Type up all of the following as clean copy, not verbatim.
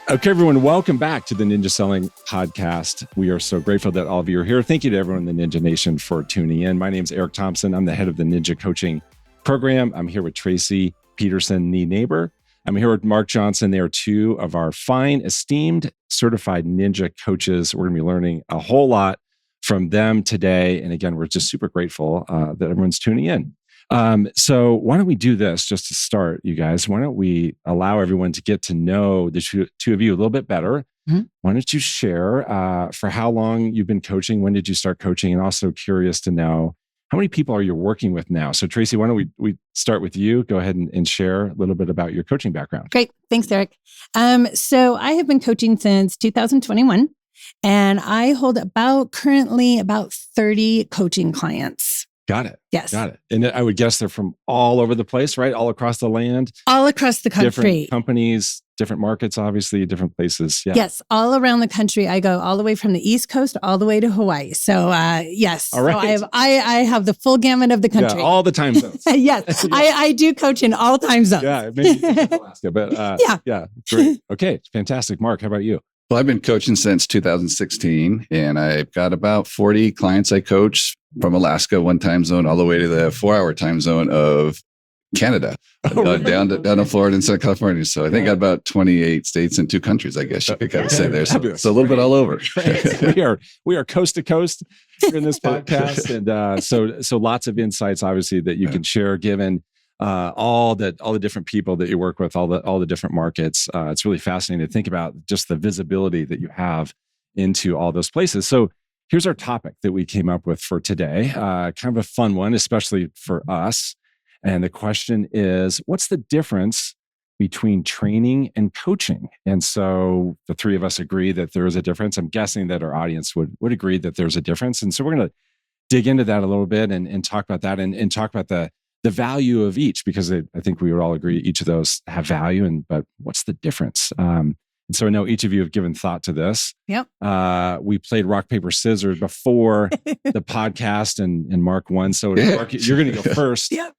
Okay, everyone, welcome back to the Ninja Selling Podcast. We are so grateful that all of you are here. Thank you to everyone in the Ninja Nation for tuning in. My name is Eric Thompson. I'm the head of the Ninja Coaching Program. I'm here with Tracy Peterson-Nienaber. I'm here with Mark Johnson. They are two of our fine, esteemed, certified Ninja coaches. We're going to be learning a whole lot from them today. And again, we're just super grateful that everyone's tuning in. So why don't we do this just to start, you guys? Why don't we allow everyone to get to know the two of you a little bit better? Mm-hmm. Why don't you share for how long you've been coaching? When did you start coaching? And also curious to know how many people are you working with now? So Tracy, why don't we start with you? Go ahead and share a little bit about your coaching background. Great. Thanks, Eric. So I have been coaching since 2021, and I hold currently about 30 coaching clients. Got it. Yes. Got it. And I would guess they're from all over the place, right? All across the land. All across the country. Different companies, different markets, obviously, different places. Yeah. Yes. All around the country. I go all the way from the East Coast all the way to Hawaii. So yes. All right. So I have the full gamut of the country. Yeah, all the time zones. Yes. Yeah. I do coach in all time zones. Yeah. Maybe Alaska, but yeah. Great. Okay. Fantastic. Mark, how about you? Well, I've been coaching since 2016, and I've got about 40 clients I coach from Alaska, one time zone, all the way to the 4-hour time zone of Canada, down to Florida and Southern California. So I think I got about 28 states and 2 countries, I guess you could kind of say there. So it's a little bit all over. we are coast to coast here in this podcast. And so lots of insights, obviously, that you can share given all the different people that you work with, all the different markets. It's really fascinating to think about just the visibility that you have into all those places. So here's our topic that we came up with for today. Kind of a fun one, especially for us. And the question is, what's the difference between training and coaching? And so the three of us agree that there is a difference. I'm guessing that our audience would agree that there's a difference. And so we're going to dig into that a little bit and talk about that and talk about the value of each, because I think we would all agree each of those have value. But what's the difference? And so I know each of you have given thought to this. Yep. We played rock, paper, scissors before the podcast, and Mark won. So Mark, you're going to go first. Yep.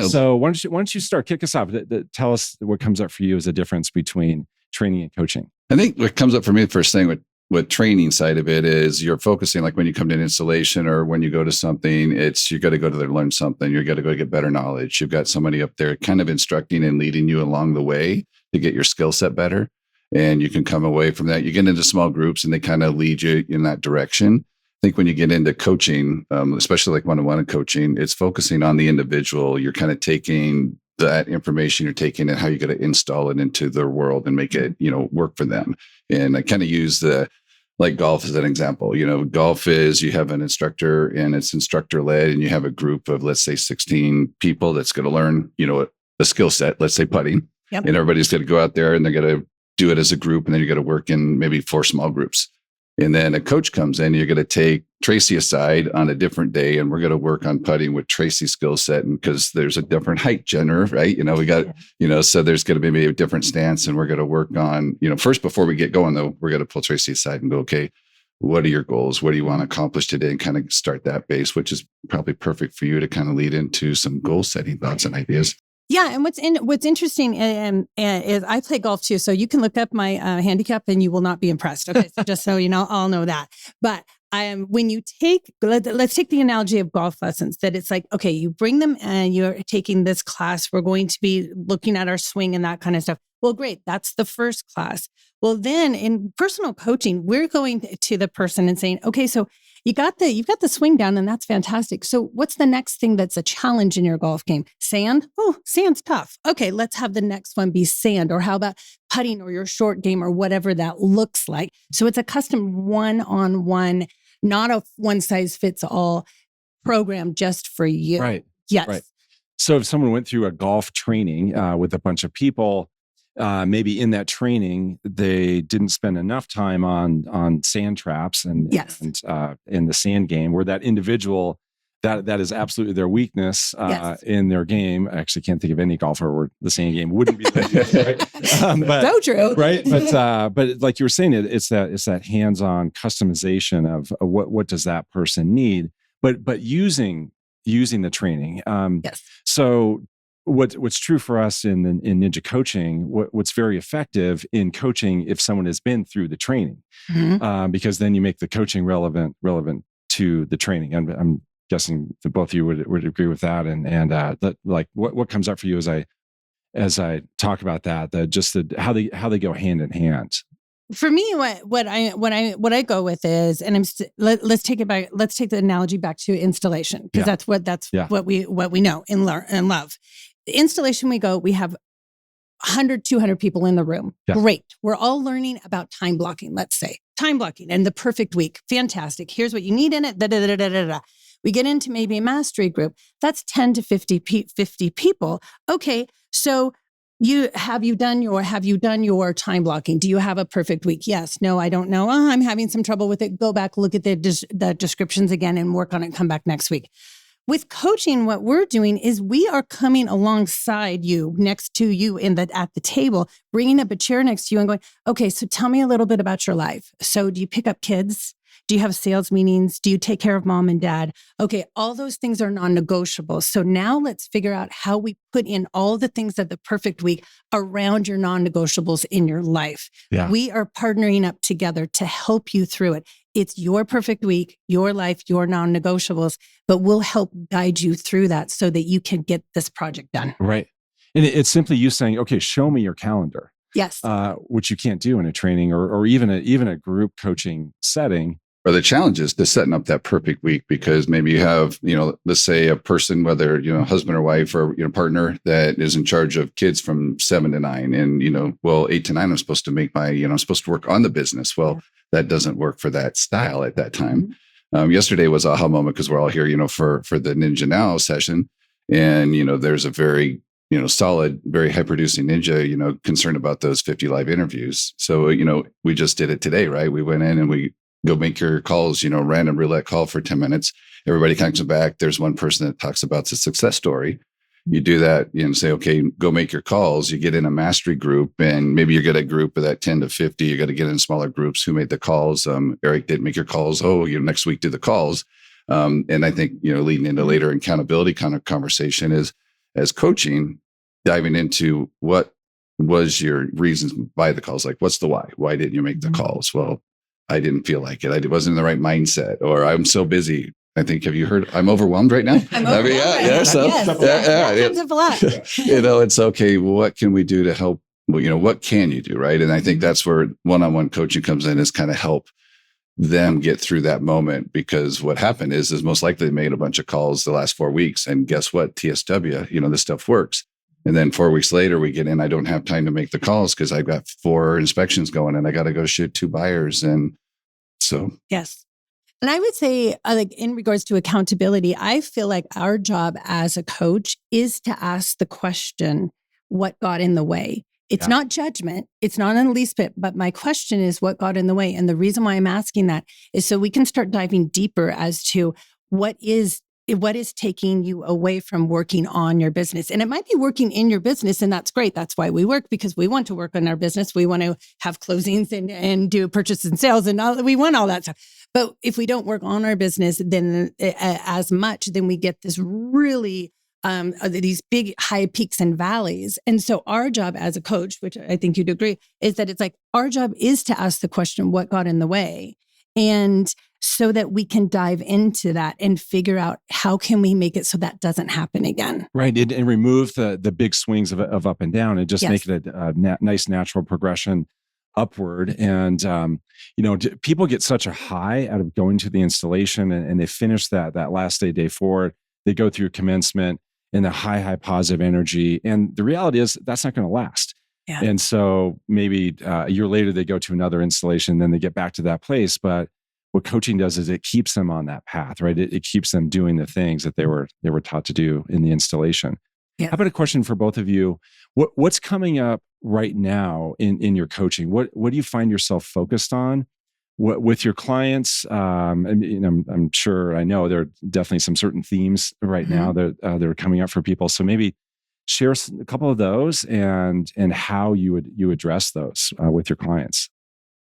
So why don't you start? Kick us off. Tell us what comes up for you as a difference between training and coaching. I think what comes up for me, the first thing with training side of it is you're focusing, like when you come to an installation or when you go to something, you got to go to there, learn something. You got to go get better knowledge. You've got somebody up there kind of instructing and leading you along the way to get your skill set better. And you can come away from that. You get into small groups and they kind of lead you in that direction. I think when you get into coaching, especially like one-on-one coaching, it's focusing on the individual. You're kind of taking that information you're taking and how you're going to install it into their world and make it, work for them. And I kind of use like golf as an example. Golf is you have an instructor and it's instructor led, and you have a group of, let's say, 16 people that's going to learn, a skill set, let's say putting. Yep. And everybody's going to go out there and they're going to do it as a group. And then you got to work in maybe 4 small groups. And then a coach comes in, you're going to take Tracy aside on a different day, and we're going to work on putting with Tracy's skill set. And because there's a different height gender, right? We got, so there's going to be maybe a different stance, and we're going to work on, first, before we get going though, we're going to pull Tracy aside and go, okay, what are your goals? What do you want to accomplish today? And kind of start that base, which is probably perfect for you to kind of lead into some goal setting thoughts and ideas. Yeah, and what's interesting is I play golf too, so you can look up my handicap and you will not be impressed. Okay, so just so you know, I'll know that. But when you let's take the analogy of golf lessons, that it's like, okay, you bring them and you're taking this class. We're going to be looking at our swing and that kind of stuff. Well, great, that's the first class. Well, then in personal coaching, we're going to the person and saying, okay, so you've got the swing down and that's fantastic. So what's the next thing that's a challenge in your golf game? Sand? Oh, sand's tough. Okay, let's have the next one be sand. Or how about putting or your short game or whatever that looks like? So it's a custom one-on-one, not a one-size-fits-all program just for you. Right. Yes. Right. So if someone went through a golf training with a bunch of people, maybe in that training, they didn't spend enough time on sand traps and in the sand game, where that individual, that is absolutely their weakness in their game. I actually can't think of any golfer where the sand game wouldn't be right? So true. Right. But like you were saying, it's that hands-on customization of what does that person need, but using the training. Yes. So what's true for us in Ninja coaching, what's very effective in coaching if someone has been through the training, because then you make the coaching relevant to the training. And I'm guessing that both of you would agree with that. And that, like what comes up for you as I talk about that, how they go hand in hand. For me, what I go with is, and let's take it back. Let's take the analogy back to installation, because that's what we know and learn and love. The installation we have 100, 200 people in the room. Yeah. Great. We're all learning about time blocking. Let's say time blocking and the perfect week. Fantastic. Here's what you need in it. Da, da, da, da, da, da. We get into maybe a mastery group. That's 10 to 50 people. Okay, so. Have you done your time blocking? Do you have a perfect week? Yes. No, I don't know. I'm having some trouble with it. Go back, look at the descriptions again and work on it. Come back next week. With coaching, what we're doing is we are coming alongside you, next to you at the table, bringing up a chair next to you and going, okay, so tell me a little bit about your life. So do you pick up kids? Do you have sales meetings? Do you take care of mom and dad? Okay, all those things are non-negotiable. So now let's figure out how we put in all the things of the perfect week around your non-negotiables in your life. Yeah. We are partnering up together to help you through it. It's your perfect week, your life, your non-negotiables, but we'll help guide you through that so that you can get this project done. Right. And it's simply you saying, okay, show me your calendar. Yes. Which you can't do in a training or even a group coaching setting. Or the challenge is to setting up that perfect week, because maybe you have, let's say a person, whether, husband or wife or, partner that is in charge of kids from 7 to 9 and, 8 to 9, I'm supposed to make I'm supposed to work on the business. Well, that doesn't work for that style at that time. Yesterday was a aha moment because we're all here, for the Ninja Now session. And, there's a very, solid, very high producing ninja, concerned about those 50 live interviews. So, we just did it today, right? We went in and we go make your calls, random roulette call for 10 minutes. Everybody comes back. There's one person that talks about the success story. You do that and say, okay, go make your calls. You get in a mastery group and maybe you get a group of that 10 to 50. You got to get in smaller groups. Who made the calls? Eric didn't make your calls. Oh, next week do the calls. And I think, leading into later accountability kind of conversation is, as coaching, diving into what was your reasons by the calls? Like, what's the why? Why didn't you make the calls? Well, I didn't feel like it. I wasn't in the right mindset, or I'm so busy. I think, have you heard, I'm overwhelmed right now? I'm overwhelmed. So, that comes up a lot. It's okay. Well, what can we do to help? Well, what can you do? Right. And I think that's where one-on-one coaching comes in, is kind of help them get through that moment, because what happened is most likely they made a bunch of calls the last 4 weeks. And guess what? TSW, this stuff works. And then 4 weeks later, we get in, I don't have time to make the calls because I've got 4 inspections going and I got to go shoot 2 buyers. And so. Yes. And I would say, like, in regards to accountability, I feel like our job as a coach is to ask the question, what got in the way? It's not judgment. It's not in the least bit, but my question is, what got in the way? And the reason why I'm asking that is so we can start diving deeper as to what is taking you away from working on your business. And it might be working in your business, and that's great. That's why we work, because we want to work on our business. We want to have closings and do purchases and sales, and we want all that stuff. But if we don't work on our business then as much, then we get this really these big high peaks and valleys. And so our job as a coach, which I think you'd agree, is that it's like our job is to ask the question, what got in the way? And so that we can dive into that and figure out how can we make it so that doesn't happen again. Right. And remove the big swings of up and down and just make it a nice natural progression upward. And, people get such a high out of going to the installation and they finish that last day 4, they go through commencement in the high positive energy. And the reality is that's not going to last. Yeah. And so maybe a year later, they go to another installation, then they get back to that place. But what coaching does is it keeps them on that path, right? It keeps them doing the things that they were taught to do in the installation. Yeah. How about a question for both of you? What's coming up right now in your coaching? What do you find yourself focused on? With your clients? I'm sure, I know there are definitely some certain themes right now that are coming up for people. So maybe share a couple of those and how you address those with your clients.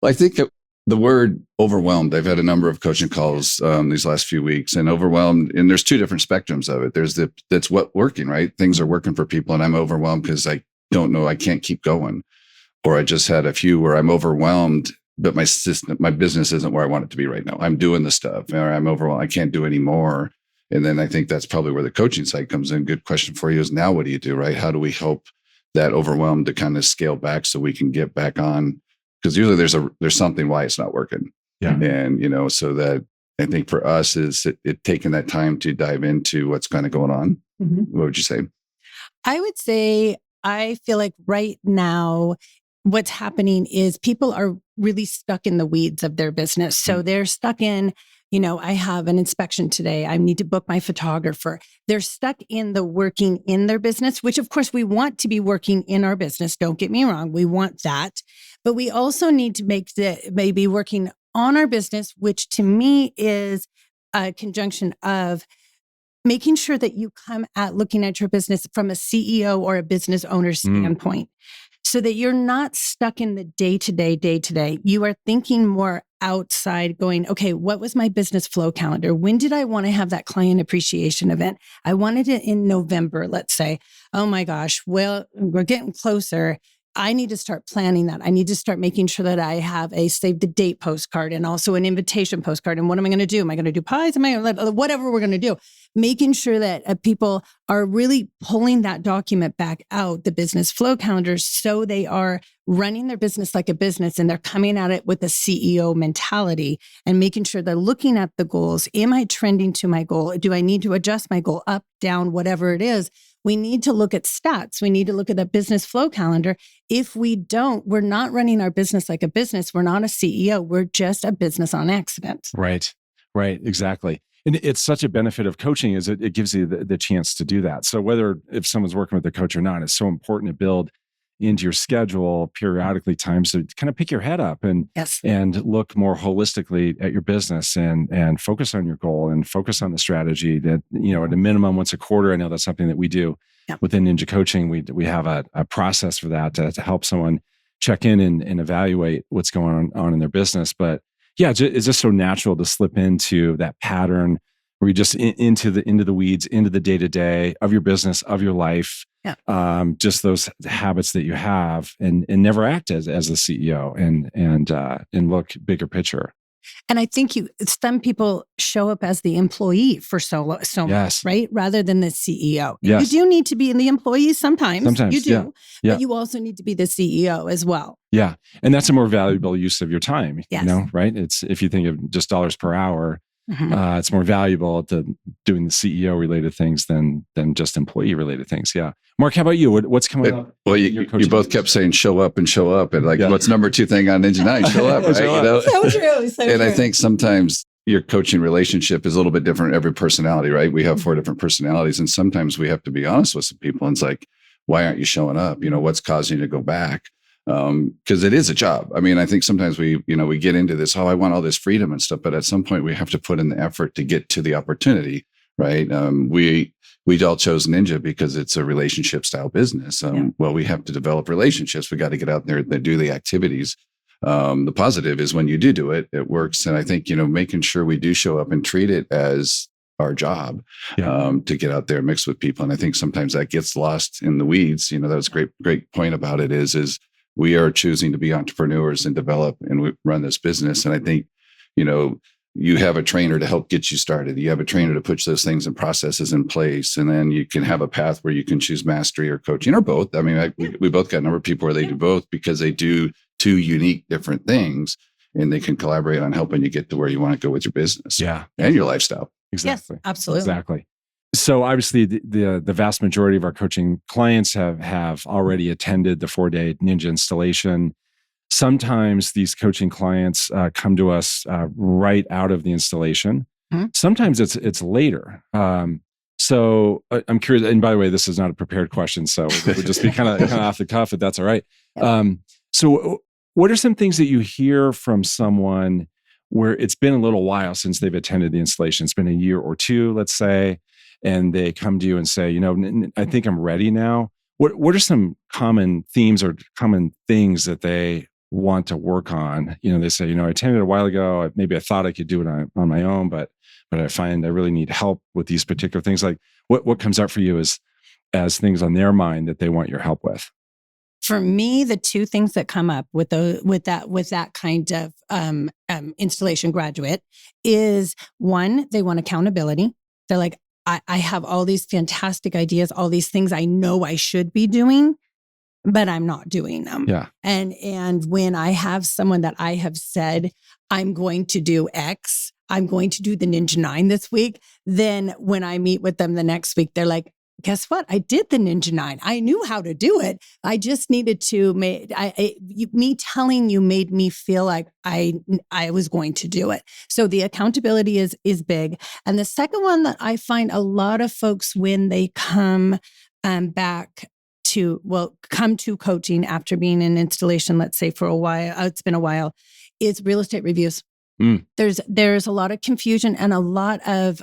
Well, I think The word overwhelmed. I've had a number of coaching calls these last few weeks, and overwhelmed. And there's two different spectrums of it. There's that's what working, right? Things are working for people, and I'm overwhelmed because I don't know, I can't keep going. Or I just had a few where I'm overwhelmed, but my business isn't where I want it to be right now. I'm doing the stuff, or I'm overwhelmed. I can't do any more. And then I think that's probably where the coaching side comes in. Good question for you is, now what do you do, right? How do we help that overwhelmed to kind of scale back so we can get back on? Because usually there's something why it's not working. Yeah. And, so that I think for us is it taking that time to dive into what's kind of going on. Mm-hmm. What would you say? I would say, I feel like right now, what's happening is people are really stuck in the weeds of their business. So they're stuck in, I have an inspection today. I need to book my photographer. They're stuck in the working in their business, which of course we want to be working in our business. Don't get me wrong. We want that. But we also need to make maybe working on our business, which to me is a conjunction of making sure that you come at looking at your business from a CEO or a business owner standpoint, so that you're not stuck in the day-to-day. You are thinking more outside, going, okay, what was my business flow calendar? When did I want to have that client appreciation event? I wanted it in November, let's say. Oh my gosh, well, we're getting closer. I need to start planning that. I need to start making sure that I have a save the date postcard and also an invitation postcard. And what am I going to do? Am I going to do pies? Whatever we're going to do. Making sure that people are really pulling that document back out, the business flow calendar, so they are running their business like a business and they're coming at it with a CEO mentality and making sure they're looking at the goals. Am I trending to my goal? Do I need to adjust my goal up, down, whatever it is? We need to look at stats. We need to look at the business flow calendar. If we don't, we're not running our business like a business. We're not a CEO. We're just a business on accident. Right. Exactly. And it's such a benefit of coaching is it gives you the chance to do that. So if someone's working with a coach or not, it's so important to build into your schedule periodically times to kind of pick your head up and look more holistically at your business and focus on your goal and focus on the strategy that, at a minimum once a quarter. I know that's something that we do within Ninja Coaching. We have a process for that to help someone check in and evaluate what's going on in their business. But yeah, it's just so natural to slip into that pattern where you just into the weeds, into the day-to-day of your business, of your life. Yeah. Just those habits that you have and never act as the CEO and look bigger picture. And I think some people show up as the employee for so much, right? Rather than the CEO. Yes. You do need to be in the employee sometimes. You do. Yeah. But you also need to be the CEO as well. Yeah. And that's a more valuable use of your time, right? It's, if you think of just dollars per hour, it's more valuable to doing the CEO related things than just employee related things. Yeah. Mark, how about you? What's coming up? Well, you both kept saying show up. And what's number 2 thing on Ninja 9? Show up, right? So true. And I think sometimes your coaching relationship is a little bit different every personality, right? We have 4 different personalities, and sometimes we have to be honest with some people. And it's like, why aren't you showing up? What's causing you to go back? Because it is a job. I mean, I think sometimes we get into this, I want all this freedom and stuff, but at some point we have to put in the effort to get to the opportunity, right? We all chose Ninja because it's a relationship style business. Well, we have to develop relationships. We got to get out there and do the activities. The positive is when you do it, it works. And I think, making sure we do show up and treat it as our job, to get out there and mix with people. And I think sometimes that gets lost in the weeds. That was a great point about it is we are choosing to be entrepreneurs and develop and we run this business. And I think, you have a trainer to help get you started. You have a trainer to put those things and processes in place. And then you can have a path where you can choose mastery or coaching or both. I mean, we both got a number of people where they do both because they do 2 unique different things and they can collaborate on helping you get to where you want to go with your business and your lifestyle. Exactly. Yes, absolutely. Exactly. So obviously the vast majority of our coaching clients have already attended the 4-day Ninja installation. Sometimes these coaching clients come to us right out of the installation. Mm-hmm. Sometimes it's later. So I'm curious, and by the way, this is not a prepared question, so it would just be kind of off the cuff, if that's all right. So what are some things that you hear from someone where it's been a little while since they've attended the installation? It's been a year or 2, let's say, and they come to you and say, I think I'm ready now. What are some common themes or common things that they want to work on. They say, I attended a while ago. Maybe I thought I could do it on my own, but I find I really need help with these particular things. Like what comes up for you as things on their mind that they want your help with? For me, the two things that come up with that kind of installation graduate is, one, they want accountability. They're like, I have all these fantastic ideas, all these things I know I should be doing, but I'm not doing them. Yeah. And when I have someone that I have said, I'm going to do X, I'm going to do the Ninja 9 this week, then when I meet with them the next week, they're like, guess what? I did the Ninja 9. I knew how to do it. I just needed to me telling you made me feel like I was going to do it. So the accountability is big. And the second one that I find a lot of folks, when they come back come to coaching after being in installation, let's say for a while, it's been a while, is real estate reviews. There's a lot of confusion and a lot of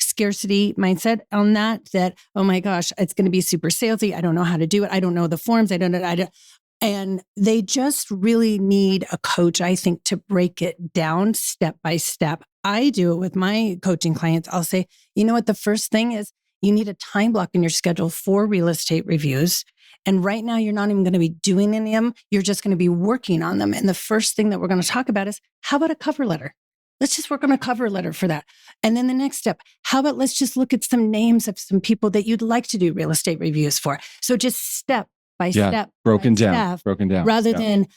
scarcity mindset on that, oh my gosh, it's going to be super salesy. I don't know how to do it. I don't know the forms. And they just really need a coach, I think, to break it down step by step. I do it with my coaching clients. I'll say, you know what? The first thing is you need a time block in your schedule for real estate reviews. And right now, you're not even going to be doing any of them. You're just going to be working on them. And the first thing that we're going to talk about is, how about a cover letter? Let's just work on a cover letter for that. And then the next step, how about let's just look at some names of some people that you'd like to do real estate reviews for. So just step by step. Broken down. Rather than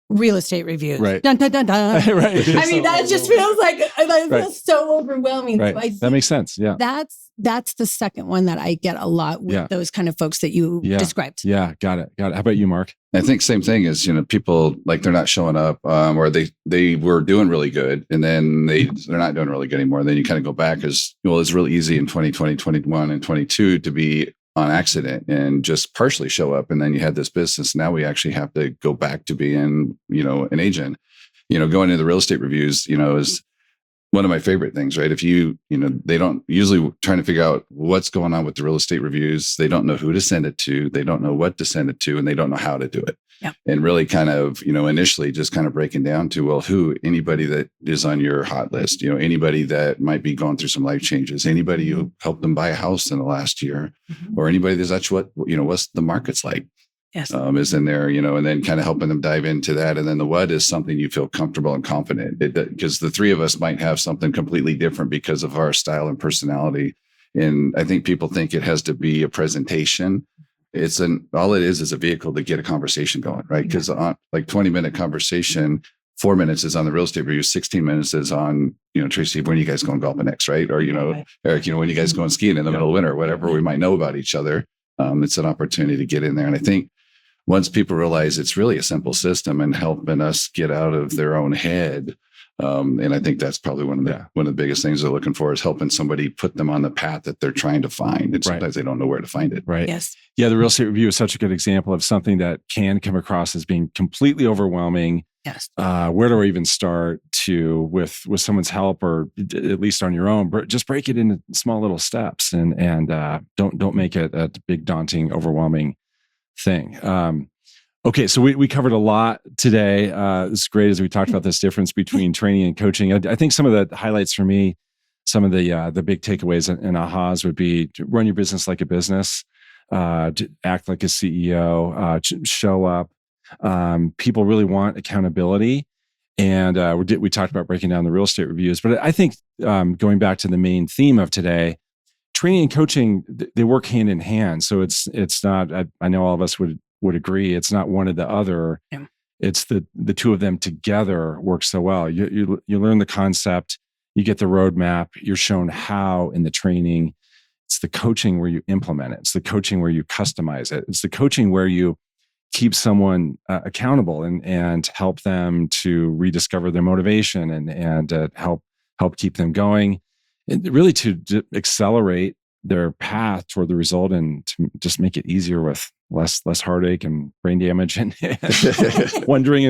real estate reviews. Right. Dun, dun, dun, dun. Right. I mean, that just feels like, it feels so overwhelming. Right. So That makes sense. Yeah. That's the second one that I get a lot with those kind of folks that you described. Yeah. Got it. How about you, Mark? I think same thing is, people like they're not showing up, or they were doing really good and then they're not doing really good anymore. Then you kind of go back as, it's really easy in 2020, 21 and 22 to be on accident and just partially show up. And then you had this business. Now we actually have to go back to being, an agent. Going into the real estate reviews, is one of my favorite things, right? If they don't usually trying to figure out what's going on with the real estate reviews. They don't know who to send it to. They don't know what to send it to, and they don't know how to do it. Yeah. And really kind of, initially just kind of breaking down to, well, anybody that is on your hot list, anybody that might be going through some life changes, anybody who helped them buy a house in the last year, or anity that's what's the market's like. Yes. Is in there, and then kind of helping them dive into that. And then the what is something you feel comfortable and confident, because the three of us might have something completely different because of our style and personality. And I think people think it has to be a presentation. All it is a vehicle to get a conversation going, right? Because on 20-minute conversation, 4 minutes is on the real estate review, 16 minutes is on, Tracy, when are you guys going golfing next, right? Or, Eric, when you guys going skiing in the middle of winter, whatever we might know about each other. It's an opportunity to get in there. And I think once people realize it's really a simple system and helping us get out of their own head. And I think that's probably one of the biggest things they're looking for is helping somebody put them on the path that they're trying to find. And sometimes they don't know where to find it. Right. Yes. Yeah. The real estate review is such a good example of something that can come across as being completely overwhelming. Yes. Where do I even start with someone's help, or at least on your own? Just break it into small little steps and don't make it a big, daunting, overwhelming thing. Okay, so we covered a lot today. It's great as we talked about this difference between training and coaching. I think some of the highlights for me, some of the big takeaways and ahas would be to run your business like a business, to act like a CEO, show up. People really want accountability. And we talked about breaking down the real estate reviews. But I think going back to the main theme of today, training and coaching, they work hand in hand. So it's not, I know all of us would agree, it's not one or the other. Yeah. It's the two of them together work so well. You learn the concept, you get the roadmap, you're shown how in the training. It's the coaching where you implement it. It's the coaching where you customize it. It's the coaching where you keep someone accountable and help them to rediscover their motivation and help keep them going, and really to accelerate their path toward the result and to just make it easier with less heartache and brain damage and wondering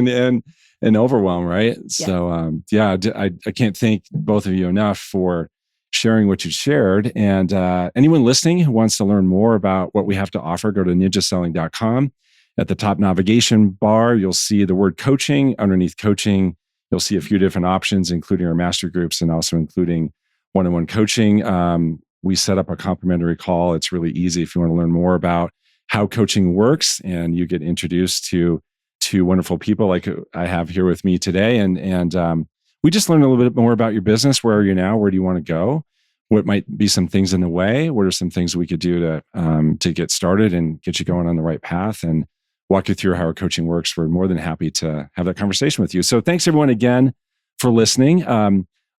and overwhelm, right? Yeah. So I can't thank both of you enough for sharing what you shared. And anyone listening who wants to learn more about what we have to offer, go to ninjaselling.com. At the top navigation bar, you'll see the word coaching. Underneath coaching, you'll see a few different options, including our master groups and also including one-on-one coaching. We set up a complimentary call. It's really easy if you want to learn more about how coaching works, and you get introduced to wonderful people like I have here with me today. And we just learn a little bit more about your business. Where are you now? Where do you want to go? What might be some things in the way? What are some things we could do to get started and get you going on the right path, and walk you through how our coaching works? We're more than happy to have that conversation with you. So thanks everyone again for listening.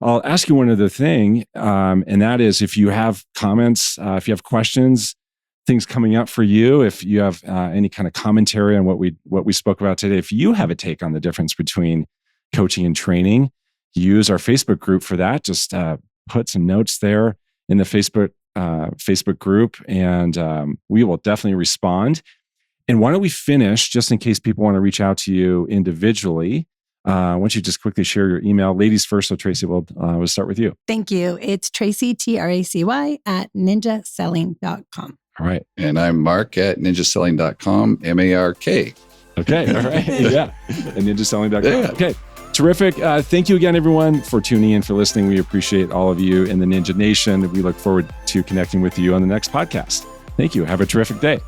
I'll ask you one other thing, and that is if you have comments, if you have questions, things coming up for you, if you have any kind of commentary on what we spoke about today, if you have a take on the difference between coaching and training, use our Facebook group for that. Just put some notes there in the Facebook group, and we will definitely respond. And why don't we finish, just in case people want to reach out to you individually? Why don't you just quickly share your email? Ladies first. So Tracy, we'll start with you. Thank you. It's Tracy, Tracy @ninjaselling.com. All right. And I'm Mark at ninjaselling.com, MARK. Okay. All right. Yeah. And ninjaselling.com. Yeah. Okay. Terrific. Thank you again, everyone, for tuning in, for listening. We appreciate all of you in the Ninja Nation. We look forward to connecting with you on the next podcast. Thank you. Have a terrific day.